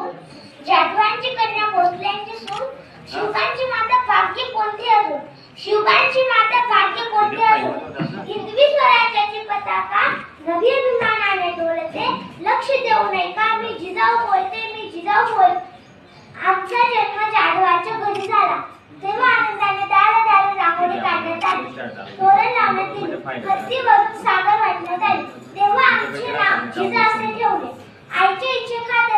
असून जाधवांची कन्या भोसल्यांची सून शिवकांची माता भाग्य कोणती असून शिवकांची माता भाग्य कोणती असून हिंदवी स्वराज्याची पताका नवी विमानाने डोलते लक्ष देऊ नये का मी जिजाऊ बोलते आमचा जन्म जाधवाच्या घरी झाला तेव्हा आनंदाने दार रांगोळी काढण्यात आली तोरण लावण्यात गेली हत्तीवरून सागर वाटण्यात आली तेव्हा आमचे नाव जिजा असे ठेवले आईच्या इच्छेखातर